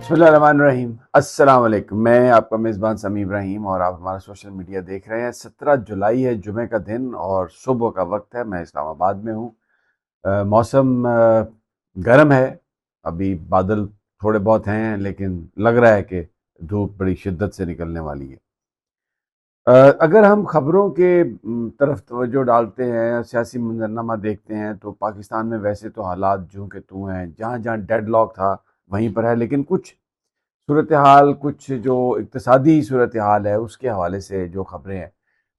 بسم اللہ الرحمن الرحیم۔ السلام علیکم، میں آپ کا میزبان سمیع ابراہیم اور آپ ہمارا سوشل میڈیا دیکھ رہے ہیں۔ 17 جولائی ہے، جمعہ کا دن اور صبح کا وقت ہے۔ میں اسلام آباد میں ہوں۔ موسم گرم ہے، ابھی بادل تھوڑے بہت ہیں لیکن لگ رہا ہے کہ دھوپ بڑی شدت سے نکلنے والی ہے۔ اگر ہم خبروں کے طرف توجہ ڈالتے ہیں، سیاسی منظرنامہ دیکھتے ہیں تو پاکستان میں ویسے تو حالات جوں کہ توں ہیں، جہاں جہاں ڈیڈ لاک تھا وہیں پر ہے، لیکن کچھ صورتحال، کچھ جو اقتصادی صورتحال ہے اس کے حوالے سے جو خبریں ہیں،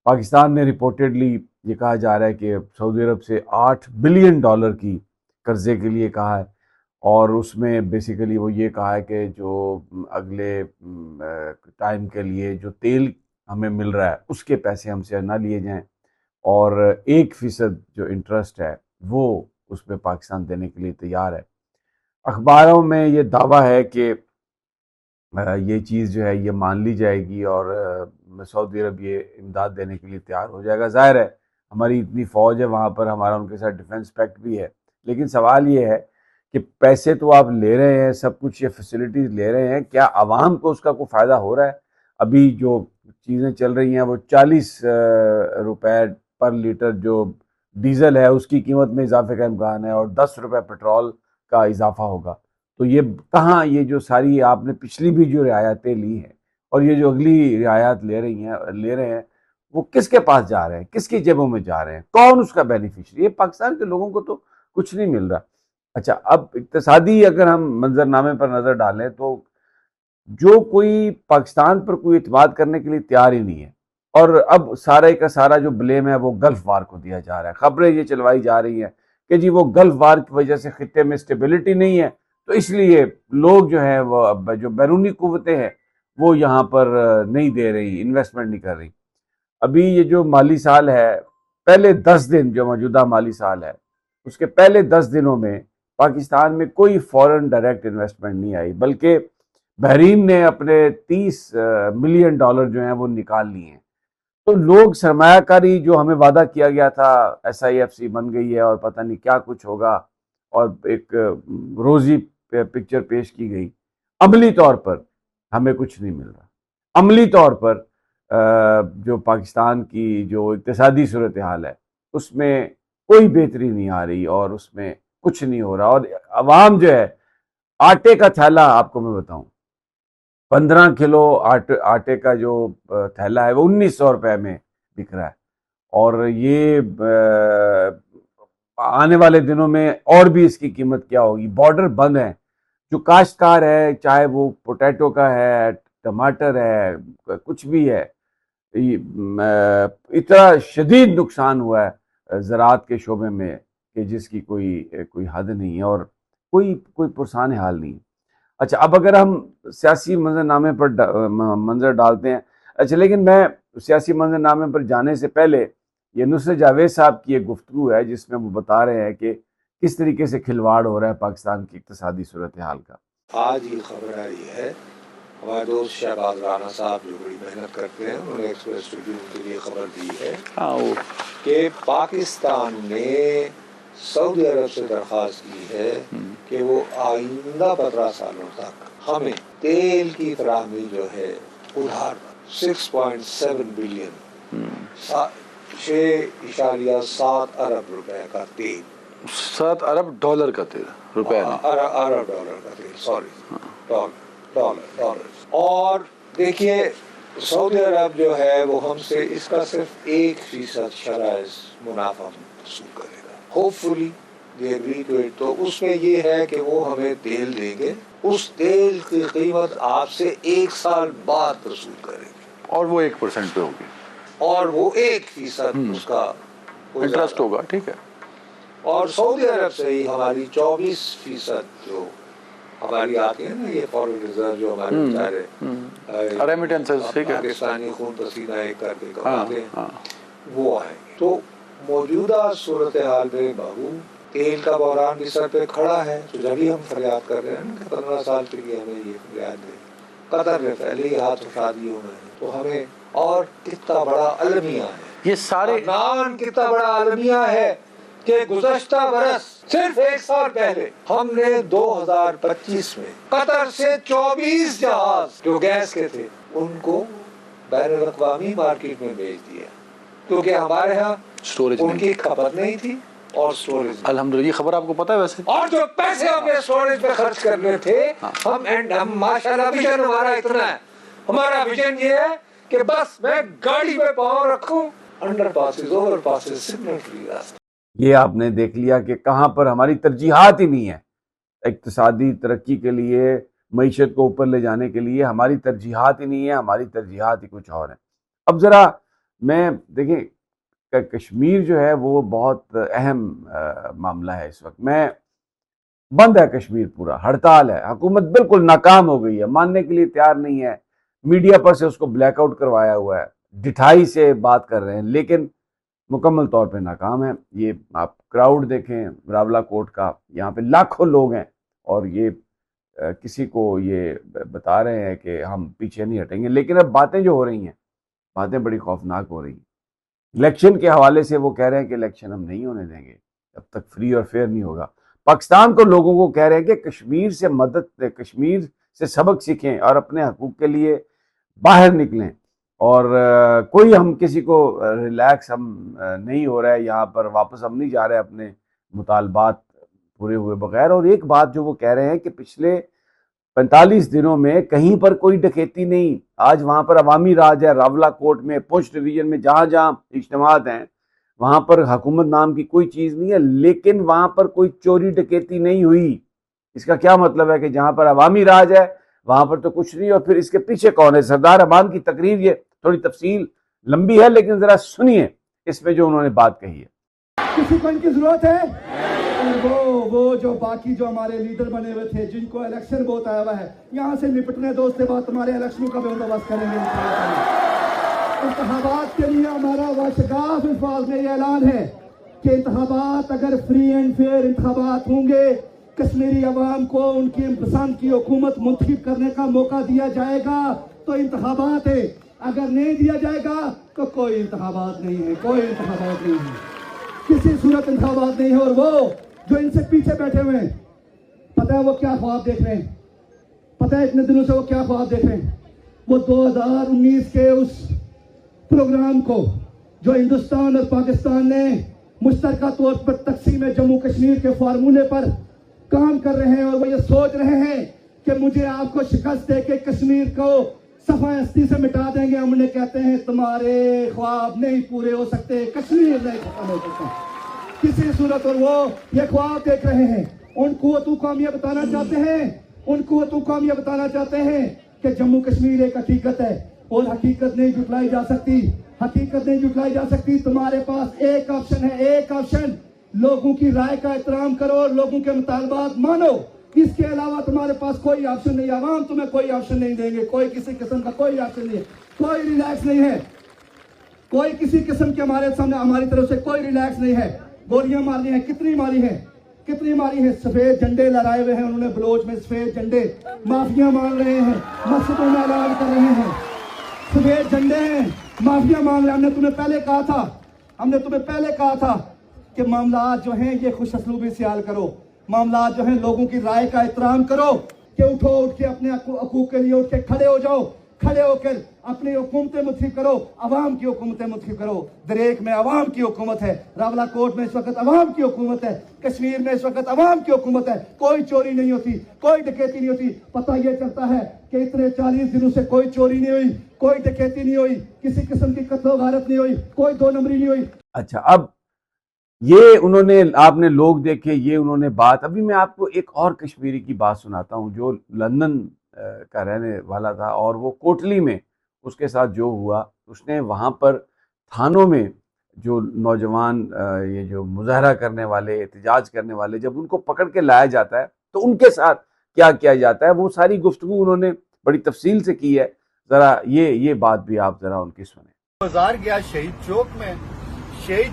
پاکستان نے رپورٹڈلی یہ کہا جا رہا ہے کہ سعودی عرب سے $8 بلین کی قرضے کے لیے کہا ہے، اور اس میں بیسیکلی وہ یہ کہا ہے کہ جو اگلے ٹائم کے لیے جو تیل ہمیں مل رہا ہے اس کے پیسے ہم سے نہ لیے جائیں، اور 1% جو انٹرسٹ ہے وہ اس پہ پاکستان دینے کے لیے تیار ہے۔ اخباروں میں یہ دعویٰ ہے کہ یہ چیز جو ہے یہ مان لی جائے گی اور سعودی عرب یہ امداد دینے کے لیے تیار ہو جائے گا۔ ظاہر ہے ہماری اتنی فوج ہے وہاں پر، ہمارا ان کے ساتھ ڈیفنس پیکٹ بھی ہے، لیکن سوال یہ ہے کہ پیسے تو آپ لے رہے ہیں، سب کچھ یہ فیسلٹیز لے رہے ہیں، کیا عوام کو اس کا کوئی فائدہ ہو رہا ہے؟ ابھی جو چیزیں چل رہی ہیں وہ 40 روپے پر لیٹر جو ڈیزل ہے اس کی قیمت میں اضافے کا امکان ہے، اور 10 روپے پٹرول کا اضافہ ہوگا۔ تو یہ کہاں، یہ جو ساری آپ نے پچھلی بھی جو رعایتیں لی ہیں اور یہ جو اگلی رعایت لے رہے ہیں وہ کس کے پاس جا رہے ہیں، کس کی جیبوں میں جا رہے ہیں، کون اس کا بینیفیشری؟ یہ پاکستان کے لوگوں کو تو کچھ نہیں مل رہا۔ اچھا، اب اقتصادی اگر ہم منظرنامے پر نظر ڈالیں تو جو کوئی پاکستان پر کوئی اعتماد کرنے کے لیے تیار ہی نہیں ہے، اور اب سارے کا سارا جو بلیم ہے وہ گلف وار کو دیا جا رہا ہے۔ خبریں یہ چلوائی جا رہی ہیں کہ جی وہ گلف وار کی وجہ سے خطے میں اسٹیبلٹی نہیں ہے، تو اس لیے لوگ جو ہیں وہ جو بیرونی قوتیں ہیں وہ یہاں پر نہیں دے رہی، انویسٹمنٹ نہیں کر رہی۔ ابھی یہ جو مالی سال ہے، پہلے 10 دن جو موجودہ مالی سال ہے اس کے پہلے 10 دنوں میں پاکستان میں کوئی فورن ڈائریکٹ انویسٹمنٹ نہیں آئی، بلکہ بحرین نے اپنے $30 ملین جو ہیں وہ نکال لیے ہیں۔ تو لوگ سرمایہ کاری جو ہمیں وعدہ کیا گیا تھا، SIFC بن گئی ہے اور پتہ نہیں کیا کچھ ہوگا، اور ایک روزی پکچر پیش کی گئی، عملی طور پر ہمیں کچھ نہیں مل رہا۔ عملی طور پر جو پاکستان کی جو اقتصادی صورتحال ہے اس میں کوئی بہتری نہیں آ رہی اور اس میں کچھ نہیں ہو رہا، اور عوام جو ہے، آٹے کا تھیلا آپ کو میں بتاؤں، 15 کلو آٹے کا جو تھیلا ہے وہ $1900 میں بک رہا ہے، اور یہ آنے والے دنوں میں اور بھی اس کی قیمت کیا ہوگی۔ بارڈر بند ہیں، جو کاشتکار ہے، چاہے وہ پوٹیٹو کا ہے، ٹماٹر ہے، کچھ بھی ہے، اتنا شدید نقصان ہوا ہے زراعت کے شعبے میں کہ جس کی کوئی حد نہیں ہے، اور کوئی پرسان حال نہیں ہے۔ اچھا، اب اگر ہم سیاسی منظرنامے پر منظر ڈالتے ہیں، اچھا لیکن میں سیاسی منظرنامے پر جانے سے پہلے یہ نصرت جاوید صاحب کی ایک گفتگو ہے جس میں وہ بتا رہے ہیں کہ کس طریقے سے کھلواڑ ہو رہا ہے پاکستان کی اقتصادی صورتحال کا۔ آج ہی خبر آئی ہے، ہمارے دوست شہباز رانا صاحب جو بڑی محنت کرتے ہیں، انہوں نے ایکسپریس ٹریبیون کے لیے خبر دی ہے کہ پاکستان نے سعودی عرب سے درخواست کی ہے کہ وہ آئندہ 15 سالوں تک ہمیں تیل کی فراہمی جو ہے ادھار 6.7 بلین 6.7 ارب روپے کا تیل، $7 ارب کا تیل، روپے ارب ڈالر کا تیل، سوری، ڈالر۔ اور دیکھیے سعودی عرب جو ہے وہ ہم سے اس کا صرف 1% شرائز منافع وصول کرے گا، hopefully they agree to it. تو اس میں یہ ہے کہ وہ ہمیں تیل دیں گے، اس تیل کی قیمت آپ سے 1 سال بعد وصول کریں گے، اور وہ 1% پہ ہوگی، اور وہ 1% اس کا انٹرسٹ ہوگا، ٹھیک ہے۔ اور سعودی عرب سے ہی ہماری 24% جو ہماری آتی ہے نا، یہ فارن ریزرو جو ہمارے بیچارے ریمیٹنسز، ٹھیک ہے، پاکستانی خون پسینہ ایک کر کے کماتے ہیں، وہ آئیں گے۔ تو موجودہ صورتحال میں بہو تیل کا بحران بھی سر پہ کھڑا ہے، تو جبھی ہم فریاد کر رہے ہیں نا کہ 15 سال کے لیے ہمیں یہ فریاد دے، قطر نے پہلے ہی ہاتھ اٹھا دیے ہوئے ہیں، تو ہمیں اور کتنا بڑا المیہ ہے، یہ سارے نام کتنا بڑا المیہ ہے کہ گزشتہ برس صرف 1 سال پہلے ہم نے 2025 میں قطر سے 24 جہاز جو گیس کے تھے ان کو بین الاقوامی مارکیٹ میں بھیج دیا، کیونکہ ہمارے ہاں اسٹوریج ان کی کھپت نہیں تھی اور اسٹوریج، الحمدللہ یہ خبر آپ کو پتہ ہے ویسے، اور جو پیسے ہم نے اسٹوریج پہ خرچ کرنے تھے ہم ماشاءاللہ ویژن ہمارا اتنا ہے، ہمارا ویژن یہ ہے کہ بس میں گاڑی پہ پاؤں رکھوں، under passes over passes signal free راستہ۔ یہ آپ نے دیکھ لیا کہ کہاں پر ہماری ترجیحات ہی نہیں ہیں۔ اقتصادی ترقی کے لیے، معیشت کو اوپر لے جانے کے لیے ہماری ترجیحات ہی نہیں ہے، ہماری ترجیحات ہی کچھ اور ہیں۔ اب ذرا میں دیکھیں کہ کشمیر جو ہے وہ بہت اہم معاملہ ہے اس وقت۔ میں بند ہے کشمیر، پورا ہڑتال ہے، حکومت بالکل ناکام ہو گئی ہے، ماننے کے لیے تیار نہیں ہے، میڈیا پر سے اس کو بلیک آؤٹ کروایا ہوا ہے، ڈٹھائی سے بات کر رہے ہیں، لیکن مکمل طور پہ ناکام ہے۔ یہ آپ کراؤڈ دیکھیں راولا کوٹ کا، یہاں پہ لاکھوں لوگ ہیں، اور یہ کسی کو یہ بتا رہے ہیں کہ ہم پیچھے نہیں ہٹیں گے، لیکن اب باتیں جو ہو رہی ہیں، باتیں بڑی خوفناک ہو رہی ہیں۔ الیکشن کے حوالے سے وہ کہہ رہے ہیں کہ الیکشن ہم نہیں ہونے دیں گے جب تک فری اور فیئر نہیں ہوگا۔ پاکستان کو لوگوں کو کہہ رہے ہیں کہ کشمیر سے مدد، کشمیر سے سبق سیکھیں اور اپنے حقوق کے لیے باہر نکلیں، اور کوئی ہم کسی کو ریلیکس ہم نہیں ہو رہا ہے، یہاں پر واپس ہم نہیں جا رہے اپنے مطالبات پورے ہوئے بغیر۔ اور ایک بات جو وہ کہہ رہے ہیں کہ پچھلے 45 دنوں میں کہیں پر کوئی ڈکیتی نہیں، آج وہاں پر عوامی راج ہے، راولا کوٹ میں، پنچ ڈویژن میں، جہاں جہاں اجتماعات ہیں وہاں پر حکومت نام کی کوئی چیز نہیں ہے، لیکن وہاں پر کوئی چوری ڈکیتی نہیں ہوئی۔ اس کا کیا مطلب ہے کہ جہاں پر عوامی راج ہے وہاں پر تو کچھ نہیں، اور پھر اس کے پیچھے کون ہے؟ سردار امان کی تقریر، یہ تھوڑی تفصیل لمبی ہے لیکن ذرا سنیے اس میں جو انہوں نے بات کہی ہے۔ کسی کو ان کی ضرورت ہے؟ وہ جو باقی جو ہمارے لیڈر بنے ہوئے تھے، جن کو الیکشن بہت آیا ہوا ہے، یہاں سے نپٹنے دو، اس کے بعد تمہارے الیکشنوں کا بندوبست کریں گے۔ انتخابات کے لیے ہمارا واشگاف الفاظ میں یہ اعلان ہے کہ انتخابات اگر فری اینڈ فیئر انتخابات ہوں گے، کشمیری عوام کو ان کی پسند کی حکومت منتخب کرنے کا موقع دیا جائے گا تو انتخابات ہے، اگر نہیں دیا جائے گا تو کوئی انتخابات نہیں ہے، کوئی انتخابات نہیں ہے، کسی صورت انتخابات نہیں ہے۔ اور وہ جو ان سے پیچھے بیٹھے ہوئے ہیں، پتہ ہے وہ کیا خواب دیکھ رہے ہیں؟ پتہ ہے اتنے دنوں سے وہ کیا خواب دیکھ رہے ہیں؟ وہ 2019 کے اس پروگرام کو جو ہندوستان اور پاکستان نے مشترکہ طور پر تقسیم جموں کشمیر کے فارمولے پر کام کر رہے ہیں، اور وہ یہ سوچ رہے ہیں کہ مجھے آپ کو شکست دے کے کشمیر کو صفحہ ہستی سے مٹا دیں گے۔ ہم انہیں کہتے ہیں تمہارے خواب نہیں پورے ہو سکتے، کشمیر نہیں ختم ہو سکتا کسی صورت۔ اور وہ یہ خواب دیکھ رہے ہیں، ان قوتوں کو ہم یہ بتانا چاہتے ہیں، ان قوتوں کو ہم یہ بتانا چاہتے ہیں کہ جموں کشمیر ایک حقیقت ہے، اور حقیقت نہیں جھٹلائی جا سکتی، حقیقت نہیں جھٹلائی جا سکتی۔ تمہارے پاس ایک آپشن ہے، ایک آپشن، لوگوں کی رائے کا احترام کرو اور لوگوں کے مطالبات مانو، اس کے علاوہ تمہارے پاس کوئی آپشن نہیں۔ عوام تمہیں کوئی آپشن نہیں دیں گے، کوئی کسی قسم کا کوئی آپشن نہیں ہے، کوئی ریلیکس نہیں ہے، کوئی کسی قسم کے ہمارے سامنے ہماری طرف سے کوئی ریلیکس نہیں ہے۔ گولیاں ماری ہیں، کتنی ماری ہیں، کتنی ماری ہیں، سفید جھنڈے لہرائے ہوئے ہیں انہوں نے، بلوچ میں سفید جھنڈے، مافیا مان رہے ہیں، مسجدوں میں اعلان کر رہے ہیں، سفید جھنڈے ہیں، معافیا مانگ رہے ہیں۔ ہم نے تمہیں پہلے کہا تھا کہ معاملات جو ہیں یہ خوش اسلوبی سے حل کرو، معاملات جو ہیں لوگوں کی رائے کا احترام کرو، کہ اٹھ کے اپنے حقوق کے لیے اٹھ کے کھڑے ہو جاؤ، کھڑے ہو کر اپنی حکومتیں منتخب کرو، عوام کی حکومتیں منتخب کرو۔ دریک میں عوام کی حکومت ہے، راولا کوٹ میں اس وقت عوام کی حکومت ہے، کشمیر میں اس وقت عوام کی حکومت ہے، کوئی چوری نہیں ہوتی، کوئی ڈکیتی نہیں ہوتی۔ پتہ یہ چلتا ہے کہ اتنے 40 دنوں سے کوئی چوری نہیں ہوئی، کوئی ڈکیتی نہیں ہوئی، کسی قسم کی قتل و غارت نہیں ہوئی، کوئی دو نمبری نہیں ہوئی۔ اچھا، اب یہ انہوں نے، آپ نے لوگ دیکھے، یہ انہوں نے بات، ابھی میں آپ کو ایک اور کشمیری کی بات سناتا ہوں جو لندن کا رہنے والا تھا، اور وہ کوٹلی میں اس کے ساتھ جو ہوا، اس نے وہاں پر تھانوں میں جو نوجوان یہ جو مظاہرہ کرنے والے، احتجاج کرنے والے، جب ان کو پکڑ کے لایا جاتا ہے تو ان کے ساتھ کیا کیا جاتا ہے، وہ ساری گفتگو انہوں نے بڑی تفصیل سے کی ہے۔ ذرا یہ بات بھی آپ ذرا ان کی سنیں۔ بازار گیا شہید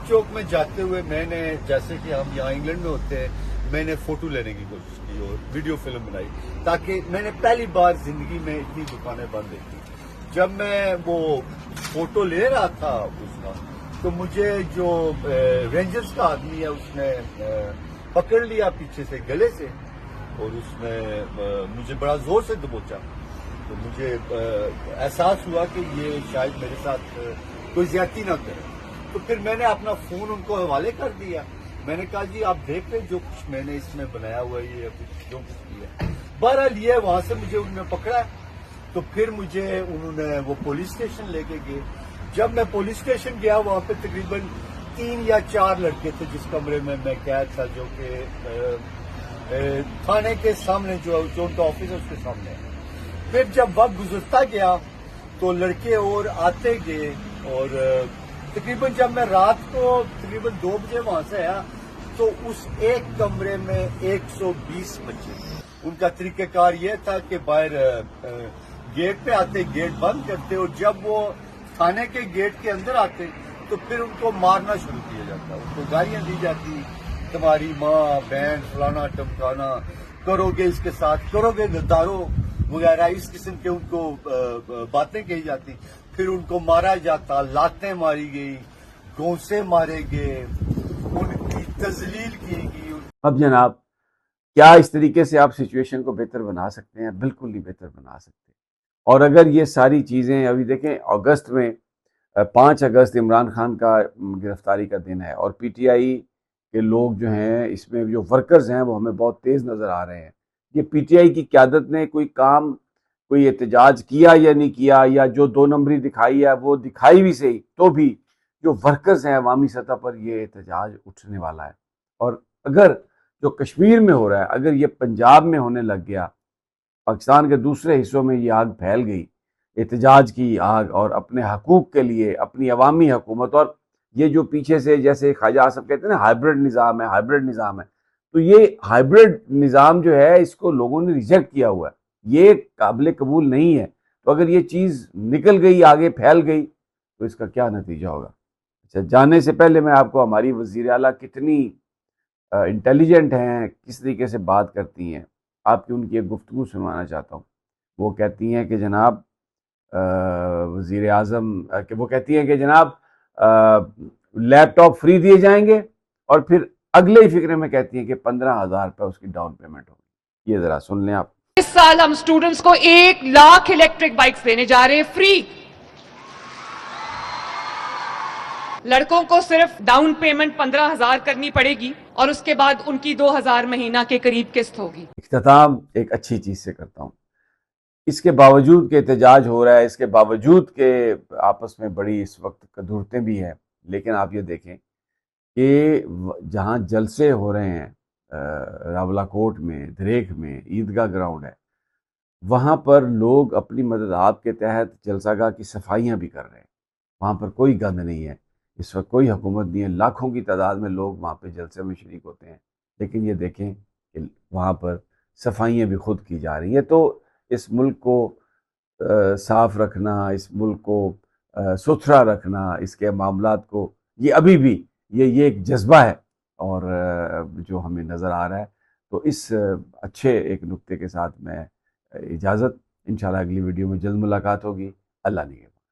چوک میں جاتے ہوئے میں نے، جیسے کہ ہم یہاں انگلینڈ میں ہوتے ہیں، میں نے فوٹو لینے کی کوشش کی اور ویڈیو فلم بنائی، تاکہ میں نے پہلی بار زندگی میں اتنی دکانیں بند دیکھی۔ جب میں وہ فوٹو لے رہا تھا اس کا، تو مجھے جو رینجرز کا آدمی ہے اس نے پکڑ لیا پیچھے سے گلے سے اور اس نے مجھے بڑا زور سے دبوچا. تو مجھے احساس ہوا کہ یہ شاید میرے ساتھ کوئی زیادتی نہ کرے. تو پھر میں نے اپنا فون ان کو حوالے کر دیا. میں نے کہا جی آپ دیکھ لیں جو کچھ میں نے اس میں بنایا ہوا ہے یہ جو کچھ کیا. بہرحال یہ وہاں سے مجھے انہوں نے پکڑا. تو پھر مجھے انہوں نے وہ پولیس اسٹیشن لے کے گئے. جب میں پولیس اسٹیشن گیا وہاں پہ تقریباً 3 یا 4 لڑکے تھے جس کمرے میں قید تھا, جو کہ تھانے کے سامنے جو ان کا آفس ہے اس کے سامنے. پھر جب وقت گزرتا گیا تو لڑکے اور آتے گئے اور تقریباً جب میں رات کو تقریباً 2 بجے وہاں سے آیا تو اس ایک کمرے میں 120 بچے. ان کا طریقہ کار یہ تھا کہ باہر گیٹ پہ آتے, گیٹ بند کرتے, اور جب وہ تھانے کے گیٹ کے اندر آتے تو پھر ان کو مارنا شروع کیا جاتا. ان کو گالیاں دی جاتی, تمہاری ماں بہن فلانا ٹمکانا, کرو گے اس کے ساتھ, کرو گے غداروں وغیرہ, اس قسم کے ان کو باتیں کہی جاتی. پھر ان کو مارا جاتا, لاتیں ماری گئی, گونسے مارے گئے, ان کی تذلیل کی گئی. اب جناب کیا اس طریقے سے آپ سچویشن کو بہتر بنا سکتے ہیں؟ بالکل نہیں بہتر بنا سکتے. اور اگر یہ ساری چیزیں ابھی دیکھیں, اگست میں 5 اگست عمران خان کا گرفتاری کا دن ہے, اور پی ٹی آئی کے لوگ جو ہیں اس میں جو ورکرز ہیں وہ ہمیں بہت تیز نظر آ رہے ہیں. یہ پی ٹی آئی کی قیادت نے کوئی کام, کوئی احتجاج کیا یا نہیں کیا, یا جو 2 نمبری دکھائی ہے وہ دکھائی بھی صحیح, تو بھی جو ورکرز ہیں عوامی سطح پر یہ احتجاج اٹھنے والا ہے. اور اگر جو کشمیر میں ہو رہا ہے, اگر یہ پنجاب میں ہونے لگ گیا, پاکستان کے دوسرے حصوں میں یہ آگ پھیل گئی, احتجاج کی آگ, اور اپنے حقوق کے لیے اپنی عوامی حکومت, اور یہ جو پیچھے سے جیسے خواجہ آصف کہتے ہیں نا ہائیبرڈ نظام ہے, ہائیبرڈ نظام ہے, تو یہ ہائیبرڈ نظام جو ہے اس کو لوگوں نے ریجیکٹ کیا ہوا ہے, یہ قابل قبول نہیں ہے. تو اگر یہ چیز نکل گئی, آگے پھیل گئی, تو اس کا کیا نتیجہ ہوگا؟ اچھا, جانے سے پہلے میں آپ کو ہماری وزیر اعلیٰ کتنی انٹیلیجنٹ ہیں, کس طریقے سے بات کرتی ہیں, آپ کی ان کی ایک گفتگو سنوانا چاہتا ہوں. وہ کہتی ہیں کہ جناب وزیر اعظم کہ وہ کہتی ہیں کہ جناب لیپ ٹاپ فری دیے جائیں گے, اور پھر اگلے ہی فکرے میں کہتی ہیں کہ 15,000 روپے اس کی ڈاؤن پیمنٹ ہوگی. یہ ذرا سن لیں آپ. اس سال ہم اسٹوڈنٹس کو 1 لاکھ الیکٹرک بائکس دینے جا رہے ہیں فری. لڑکوں کو صرف ڈاؤن پیمنٹ 15,000 کرنی پڑے گی, اور اس کے بعد ان کی 2,000 مہینہ کے قریب قسط ہوگی. اختتام ایک اچھی چیز سے کرتا ہوں. اس کے باوجود کہ احتجاج ہو رہا ہے, اس کے باوجود کہ آپس میں بڑی اس وقت کدورتیں بھی ہیں, لیکن آپ یہ دیکھیں کہ جہاں جلسے ہو رہے ہیں, راولا کوٹ میں, دریک میں, عیدگاہ گراؤنڈ ہے, وہاں پر لوگ اپنی مدد آپ کے تحت جلسہ گاہ کی صفائیاں بھی کر رہے ہیں. وہاں پر کوئی گند نہیں ہے, اس وقت کوئی حکومت نہیں ہے, لاکھوں کی تعداد میں لوگ وہاں پہ جلسے میں شریک ہوتے ہیں, لیکن یہ دیکھیں کہ وہاں پر صفائیاں بھی خود کی جا رہی ہیں. تو اس ملک کو صاف رکھنا, اس ملک کو ستھرا رکھنا, اس کے معاملات کو, یہ ابھی بھی یہ ایک جذبہ ہے, اور جو ہمیں نظر آ رہا ہے. تو اس اچھے ایک نکتے کے ساتھ میں اجازت, انشاءاللہ اگلی ویڈیو میں جلد ملاقات ہوگی. اللہ نگہبان.